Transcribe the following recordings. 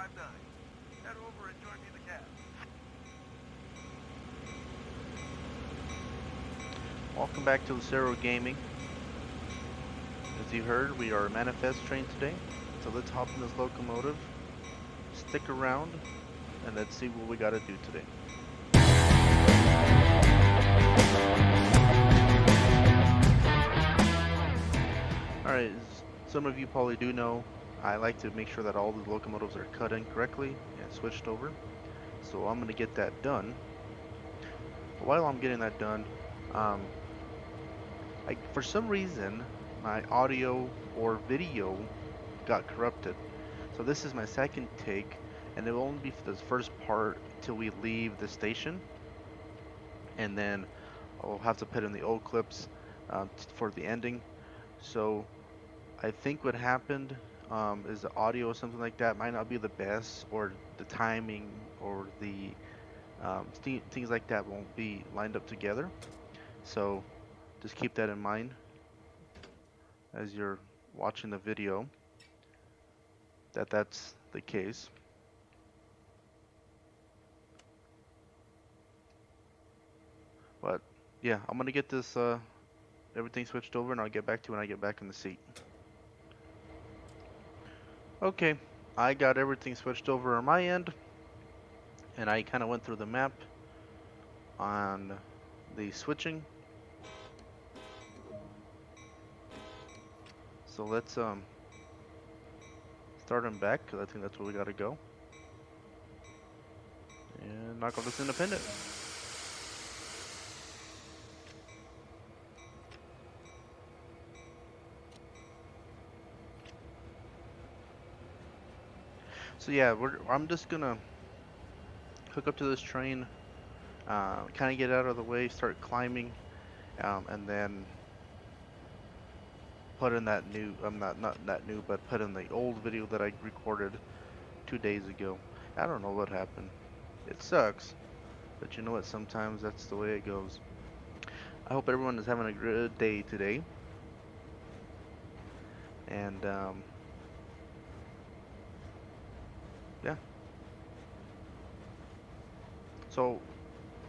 Head over and join me in the cab. Welcome back to Lucero Gaming. As you heard, we are a manifest train today. So let's hop in this locomotive, stick around, and let's see what we gotta do today. Alright, as some of you probably do know, I like to make sure that all the locomotives are cut in correctly and switched over. So I'm gonna get that done. But while I'm getting that done, um, for some reason, my audio or video got corrupted. So this is my second take, and it will only be for this first part till we leave the station, and then I'll have to put in the old clips for the ending. So I think what happened is the audio or something like that might not be the best, or the timing or the things like that won't be lined up together. So just keep that in mind as you're watching the video, that that's the case. But yeah, I'm gonna get this everything switched over, and I'll get back to you when I get back in the seat. Okay, I got everything switched over on my end, and I kind of went through the map on the switching. So let's start them back, because I think that's where we gotta go, and knock off this independent. So yeah, I'm just gonna hook up to this train, kind of get out of the way, start climbing, and then put in that new, not that new, but put in the old video that I recorded 2 days ago. I don't know what happened. It sucks, but you know what? Sometimes that's the way it goes. I hope everyone is having a good day today, and yeah. So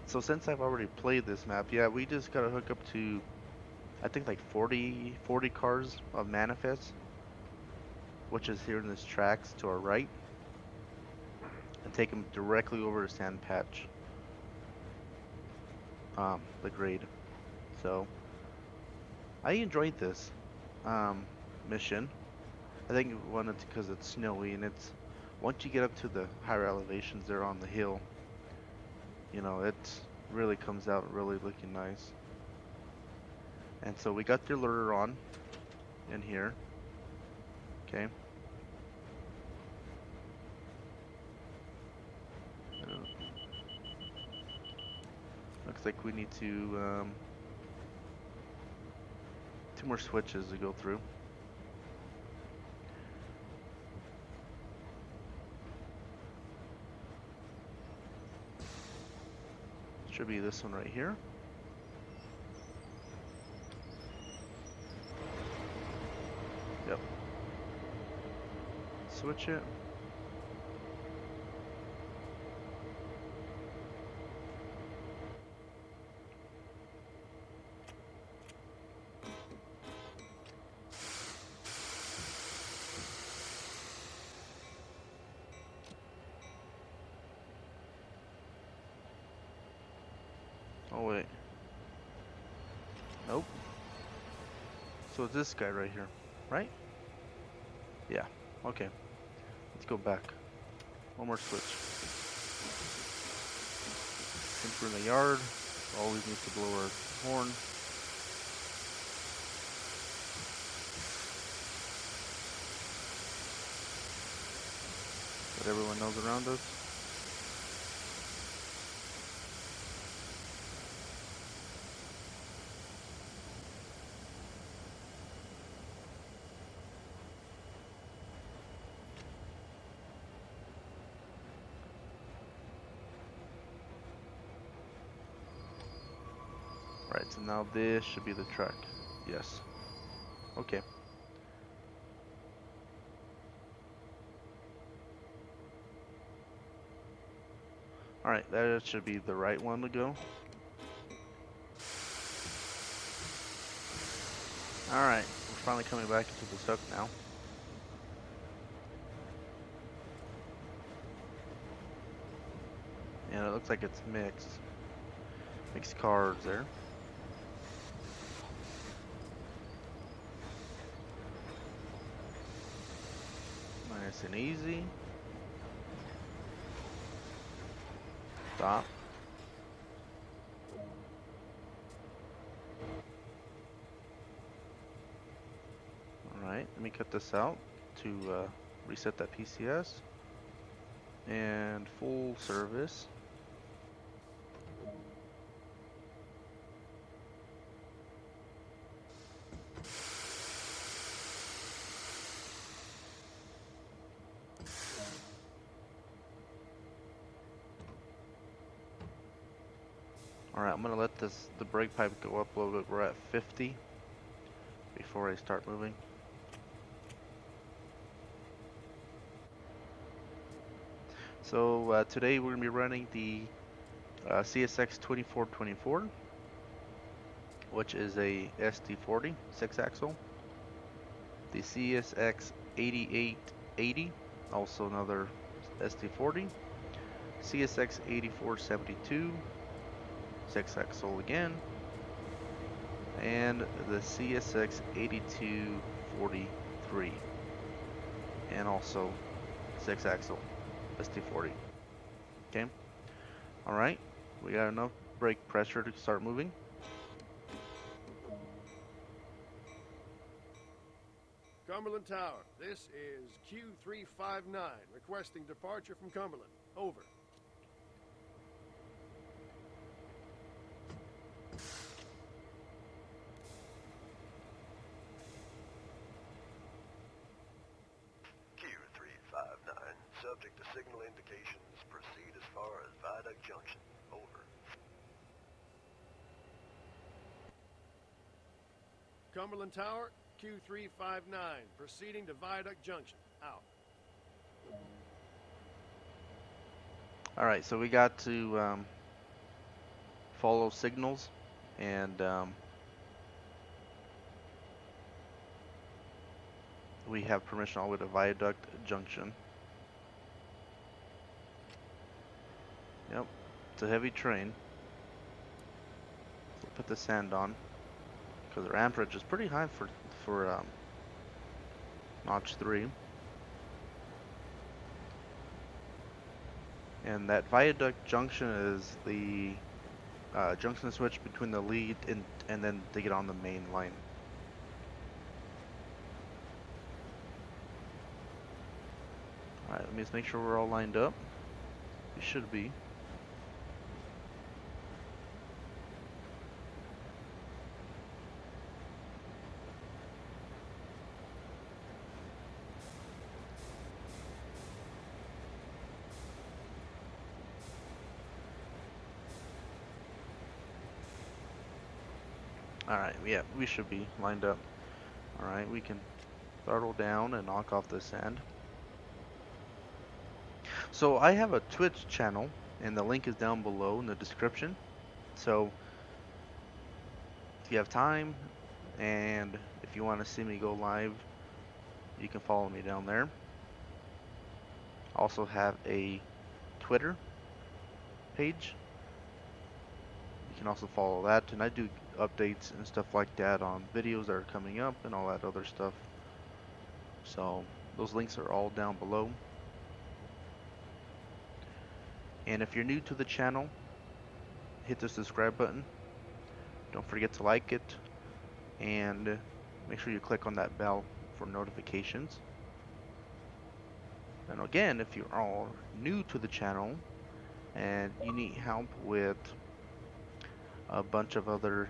since I've already played this map, yeah, we just gotta hook up to, I think, like 40 cars of manifest, which is here in this tracks to our right, and take them directly over to Sand Patch, the grade. So I enjoyed this mission. I think one, it's because it's snowy, and it's once you get up to the higher elevations there on the hill, it really comes out really looking nice. And so we got the alerter on in here. Okay. Uh, Looks like we need to two more switches to go through. Should be this one right here. Yep. Switch it. Oh wait. Nope. So it's this guy right here, right? Yeah. Okay. Let's go back. One more switch. Since we're in the yard, always need to blow our horn. Let everyone knows around us. Right, so now this should be the track. Yes. Okay. Alright, that should be the right one to go. Alright, we're finally coming back into the suck now. And it looks like it's mixed. Mixed cards there. Nice and easy. Stop. Alright, let me cut this out to reset that PCS. And full service. Alright, I'm gonna let the brake pipe go up a little bit. We're at 50 before I start moving. So today we're gonna be running the CSX2424, which is a SD-40 6-axle. The CSX8880, also another SD-40. CSX8472, 6-axle again. And the CSX8243, and also 6-axle SD-40. Okay. Alright, we got enough brake pressure to start moving. Cumberland Tower, this is Q359, requesting departure from Cumberland. Over. Q359, subject to signal indications, proceed as far as Viaduct Junction. Over. Cumberland Tower, Q359, proceeding to Viaduct Junction. Out. Alright, so we got to follow signals, and we have permission all the way to Viaduct Junction. Yep, it's a heavy train. We'll put the sand on, because our amperage is pretty high for notch 3. And that Viaduct Junction is the junction switch between the lead and then to get on the main line. Alright, let me just make sure we're all lined up. We should be. Alright, yeah, we should be lined up. Alright, we can throttle down and knock off the sand. So I have a Twitch channel, and the link is down below in the description. So if you have time, and if you want to see me go live, you can follow me down there. Also have a Twitter page. You can also follow that, and I do updates and stuff like that on videos that are coming up and all that other stuff. So those links are all down below. And if you're new to the channel, hit the subscribe button. Don't forget to like it, and make sure you click on that bell for notifications. And again, if you are new to the channel and you need help with a bunch of other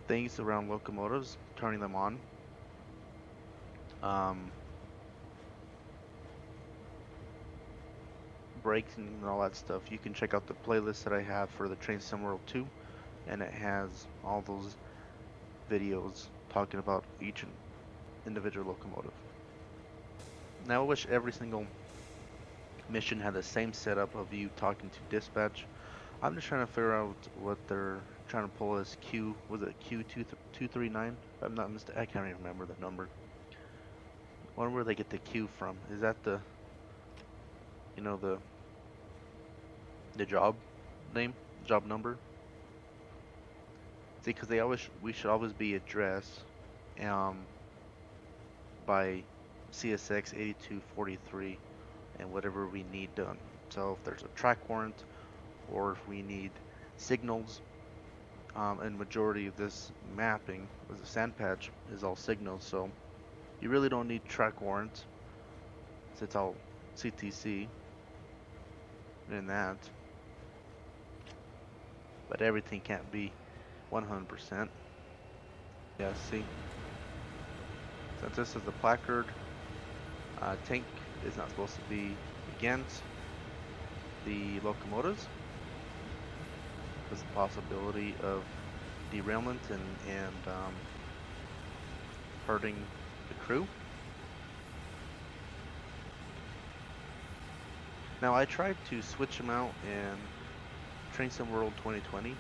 things around locomotives, turning them on, brakes and all that stuff, you can check out the playlist that I have for the Train Sim World 2, and it has all those videos talking about each individual locomotive. Now I wish every single mission had the same setup of you talking to dispatch. I'm just trying to figure out what they're trying to pull as Q. Was it Q239? If I'm not mistaken, I can't even remember the number. I wonder where they get the Q from. Is that the, you know, the job name, job number? See, because we should always be addressed um by CSX 8243 and whatever we need done. So if there's a track warrant or if we need signals, and majority of this mapping with the sand patch is all signals, so you really don't need track warrants since it's all CTC in that, but everything can't be 100%. Yeah, see, since this is the placard, tank is not supposed to be against the locomotives because the possibility of derailment and hurting the crew. Now I tried to switch them out in Train Sim World 2020,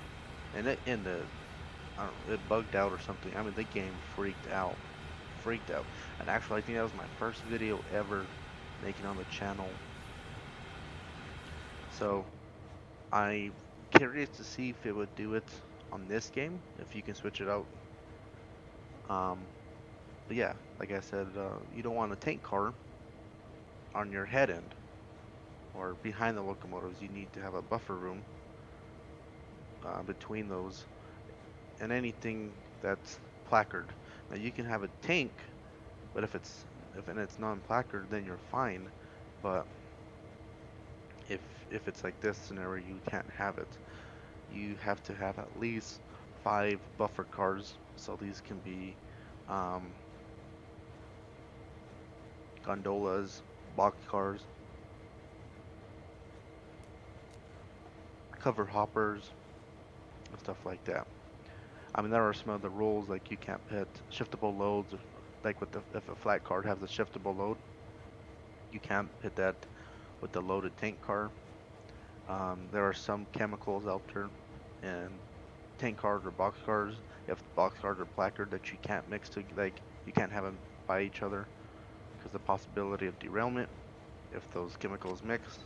and I don't know, it bugged out or something. I mean, the game freaked out. And actually, I think that was my first video ever making on the channel. So I'm curious to see if it would do it on this game, if you can switch it out. But yeah, like I said, you don't want a tank car on your head end or behind the locomotives. You need to have a buffer room between those and anything that's placard. Now you can have a tank, but if it's non-placard, then you're fine. But if it's like this scenario, you can't have it. You have to have at least 5 buffer cars. So these can be um, gondolas, box cars, cover hoppers, and stuff like that. I mean, there are some other rules, like you can't put shiftable loads, like if a flat car has a shiftable load, you can't put that with the loaded tank car. There are some chemicals out there in tank cars or box cars, if box cars are placard, that you can't mix to, like you can't have them by each other because the possibility of derailment, if those chemicals mix,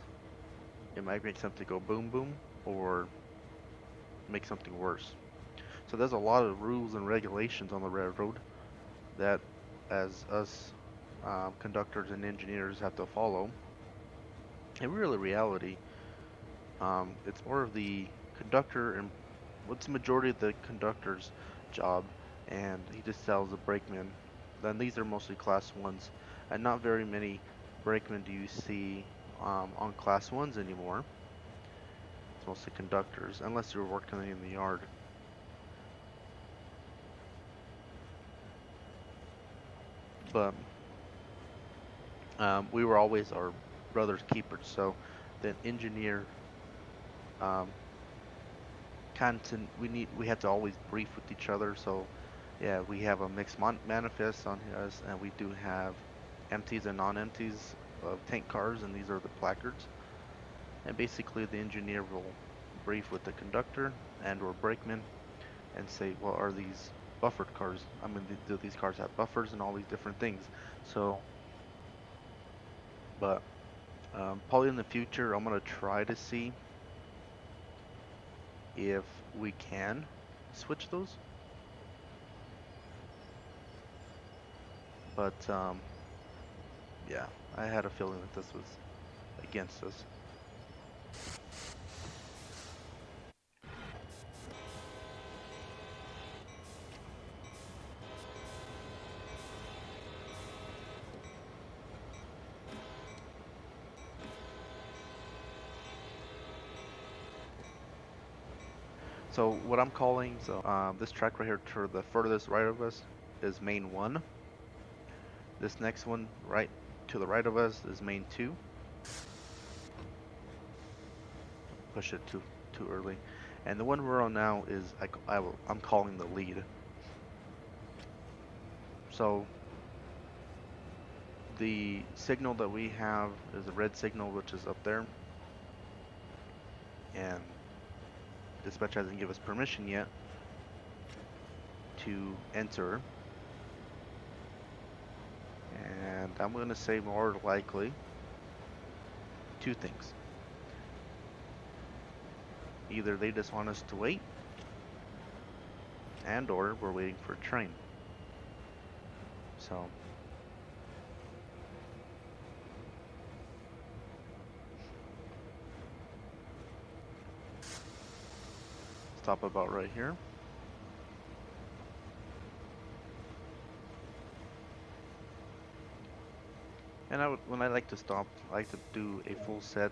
it might make something go boom boom or make something worse. So there's a lot of rules and regulations on the railroad that as us conductors and engineers have to follow. In really reality, it's more of the conductor and what's the majority of the conductor's job, and he just sells the brakemen. Then these are mostly class ones, and not very many brakemen do you see on class ones anymore. It's mostly conductors, unless you're working in the yard. But we were always our brother's keepers, so the engineer um, content we had to always brief with each other. So yeah, we have a mixed manifest on us, and we do have empties and non-empties of tank cars, and these are the placards. And basically, the engineer will brief with the conductor and or brakeman and say, well, are these buffered cars? I mean, do these cars have buffers and all these different things? So, but probably in the future, I'm gonna try to see if we can switch those. But yeah, I had a feeling that this was against us. So what I'm calling, this track right here to the furthest right of us is main 1. This next one right to the right of us is main 2. Push it too early. And the one we're on now is I'm calling the lead. So the signal that we have is a red signal, which is up there, and dispatch hasn't given us permission yet to enter. And I'm going to say more likely two things. Either they just want us to wait, and or we're waiting for a train. So stop about right here. And when I like to stop, I like to do a full set.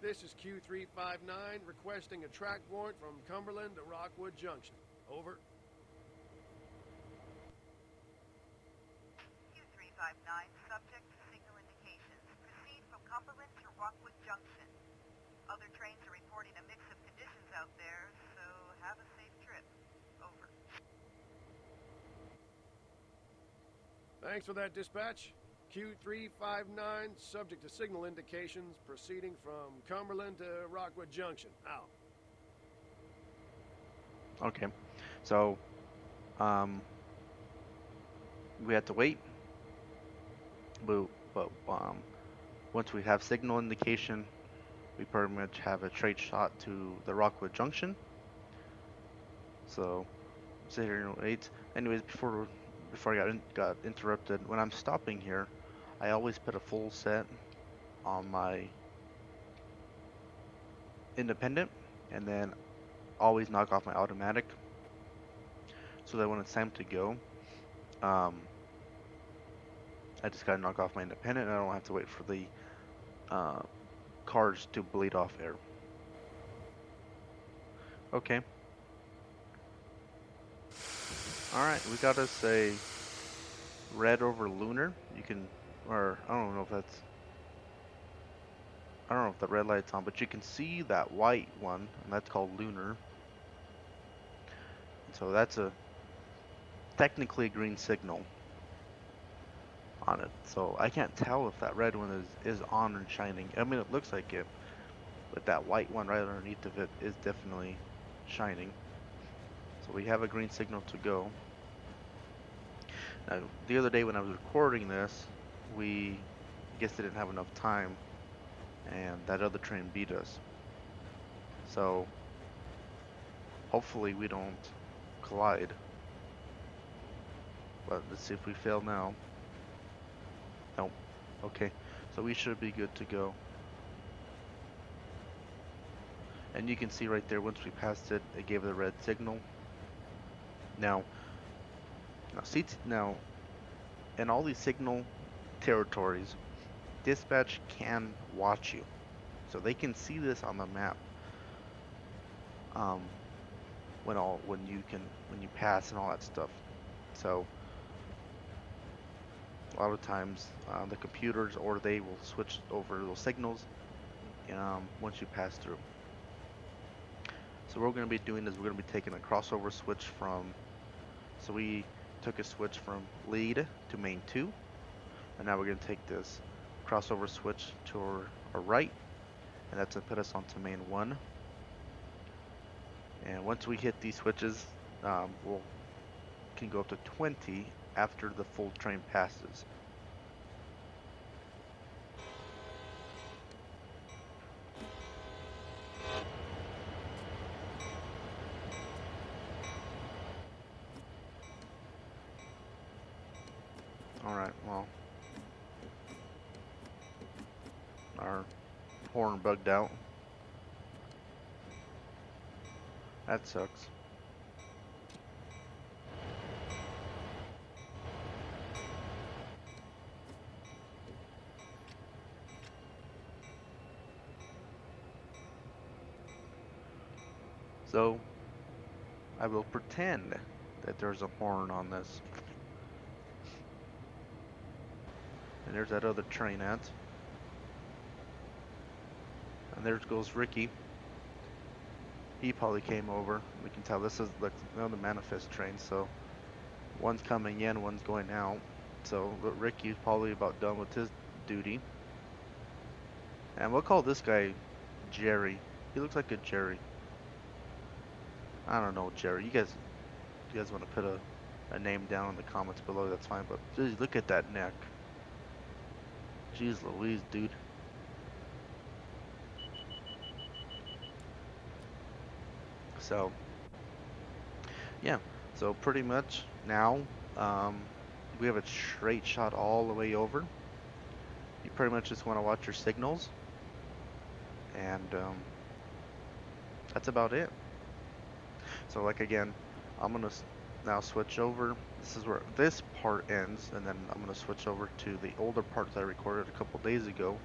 This is Q359 requesting a track warrant from Cumberland to Rockwood Junction. Over. Q359, subject to signal indications. Proceed from Cumberland to Rockwood Junction. Other trains are reporting a mix of conditions out there, so have a safe trip. Over. Thanks for that dispatch. Q359, subject to signal indications, proceeding from Cumberland to Rockwood Junction. Out. Okay, so we have to wait, but once we have signal indication, we pretty much have a straight shot to the Rockwood Junction. So sit here and wait. Anyways, before I got interrupted, when I'm stopping here, I always put a full set on my independent, and then always knock off my automatic, so that when it's time to go, I just gotta knock off my independent, and I don't have to wait for the cars to bleed off air. Okay. Alright, we got us a red over lunar. You can, or I don't know if the red light's on, but you can see that white one, and that's called lunar. So that's technically a green signal on it. So I can't tell if that red one is on and shining. I mean, it looks like it, but that white one right underneath of it is definitely shining. So we have a green signal to go. Now, the other day when I was recording this, I guess didn't have enough time, and that other train beat us. So hopefully we don't collide. But let's see if we fail now. Nope. Okay, so we should be good to go. And you can see right there, once we passed it, it gave the red signal. Now in all these signal territories, dispatch can watch you, so they can see this on the map. When you pass and all that stuff. So a lot of times the computers or they will switch over those signals once you pass through. So what we're going to be doing is we're going to be taking a crossover switch so we took a switch from lead to main 2, and now we're going to take this crossover switch to our right, and that's going to put us onto main 1. And once we hit these switches, we can go up to 20 after the full train passes. Alright, well, our horn bugged out. That sucks. So, I will pretend that there's a horn on this. And there's that other train at. And there goes Ricky. He probably came over. We can tell this is the manifest train, so one's coming in, one's going out. So Ricky's probably about done with his duty. And we'll call this guy Jerry. He looks like a Jerry. I don't know, Jerry. You guys want to put a name down in the comments below, that's fine. But geez, look at that neck. Jeez Louise, dude. So, yeah. So pretty much now, we have a straight shot all the way over. You pretty much just want to watch your signals. And that's about it. So like again, I'm gonna now switch over. This is where this part ends, and then I'm gonna switch over to the older parts I recorded a couple days ago.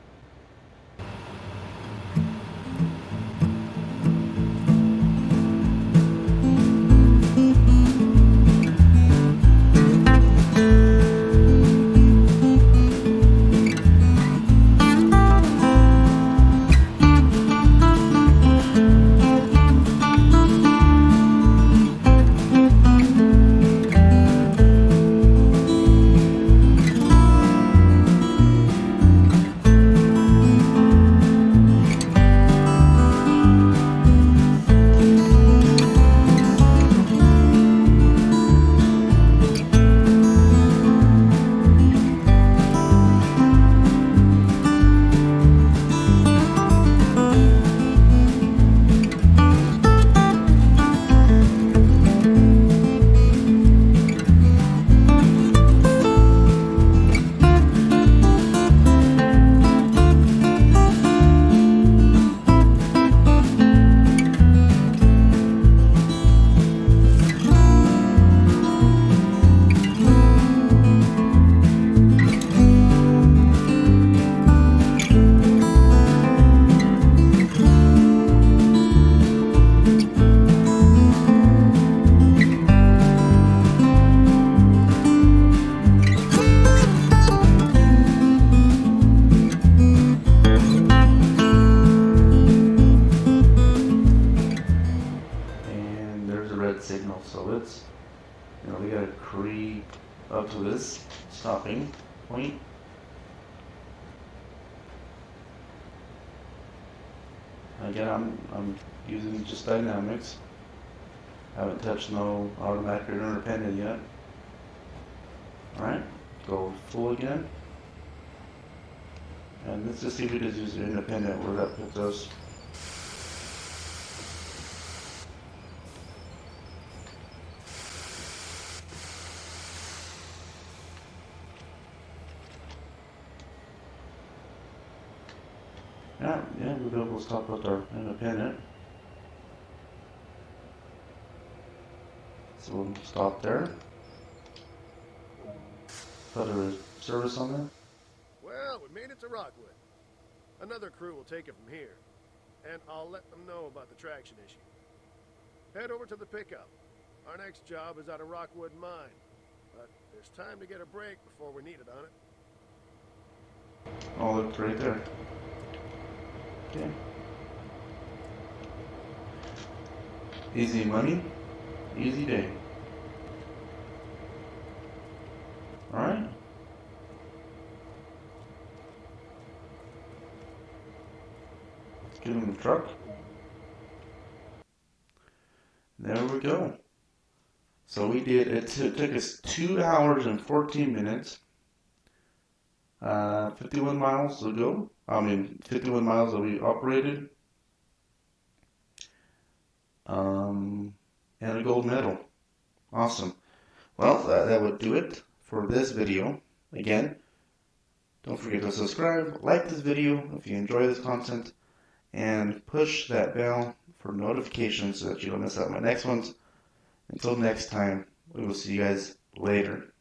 Signal, so it's, we gotta creep up to this stopping point. Again, I'm using just dynamics. Haven't touched no automatic or independent yet. Alright, go full again. And let's just see if we just use independent, where that puts us. Yeah, we'll be able to stop with our independent. So we'll stop there. Put a service on there. Well, we made it to Rockwood. Another crew will take it from here, and I'll let them know about the traction issue. Head over to the pickup. Our next job is out of Rockwood Mine, but there's time to get a break before we're needed on it. Oh, look, right there. Okay. Easy money, easy day. Alright. Let's get in the truck. There we go. So we did, it took us 2 hours and 14 minutes. 51 miles to go. 51 miles that we operated. And a gold medal. Awesome. Well, that would do it for this video. Again, don't forget to subscribe, like this video if you enjoy this content, and push that bell for notifications so that you don't miss out on my next ones. Until next time, we will see you guys later.